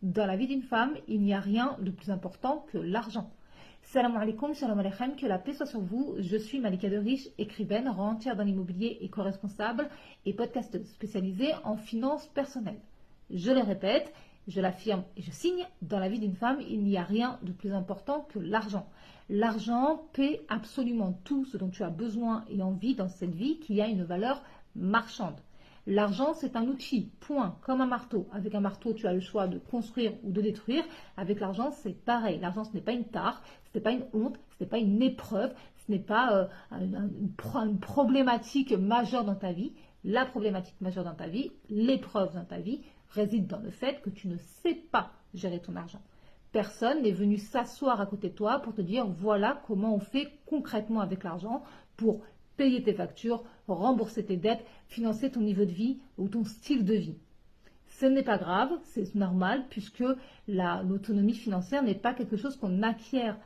Dans la vie d'une femme, il n'y a rien de plus important que l'argent. Salam alaikum, salam alaikum, que la paix soit sur vous. Je suis Malika Deriche, écrivaine, rentière dans l'immobilier, éco-responsable et podcasteuse spécialisée en finances personnelles. Je le répète, je l'affirme et je signe, dans la vie d'une femme, il n'y a rien de plus important que l'argent. L'argent paie absolument tout ce dont tu as besoin et envie dans cette vie qui a une valeur marchande. L'argent, c'est un outil, point, comme un marteau. Avec un marteau, tu as le choix de construire ou de détruire. Avec l'argent, c'est pareil. L'argent, ce n'est pas une tare, ce n'est pas une honte, ce n'est pas une épreuve, ce n'est pas une problématique majeure dans ta vie. La problématique majeure dans ta vie, l'épreuve dans ta vie, réside dans le fait que tu ne sais pas gérer ton argent. Personne n'est venu s'asseoir à côté de toi pour te dire voilà comment on fait concrètement avec l'argent pour payer tes factures, rembourser tes dettes, financer ton niveau de vie ou ton style de vie. Ce n'est pas grave, c'est normal puisque l'autonomie financière n'est pas quelque chose qu'on acquiert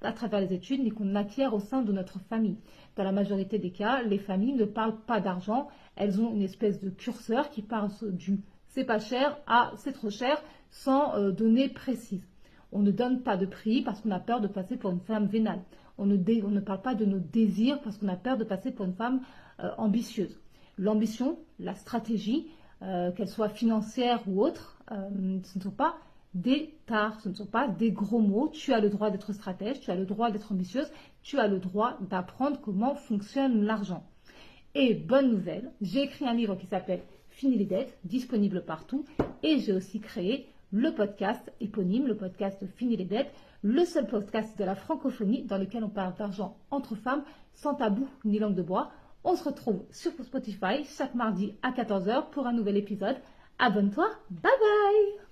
à travers les études ni qu'on acquiert au sein de notre famille. Dans la majorité des cas, les familles ne parlent pas d'argent, elles ont une espèce de curseur qui part du c'est pas cher à c'est trop cher sans données précises. On ne donne pas de prix parce qu'on a peur de passer pour une femme vénale. On ne parle pas de nos désirs parce qu'on a peur de passer pour une femme ambitieuse. L'ambition, la stratégie, qu'elle soit financière ou autre, ce ne sont pas des tares, ce ne sont pas des gros mots. Tu as le droit d'être stratège, tu as le droit d'être ambitieuse, tu as le droit d'apprendre comment fonctionne l'argent. Et bonne nouvelle, j'ai écrit un livre qui s'appelle Fini les dettes, disponible partout, et j'ai aussi créé le podcast éponyme, le podcast Fini les dettes, le seul podcast de la francophonie dans lequel on parle d'argent entre femmes sans tabou ni langue de bois. On se retrouve sur Spotify chaque mardi à 14h pour un nouvel épisode. Abonne-toi, bye bye!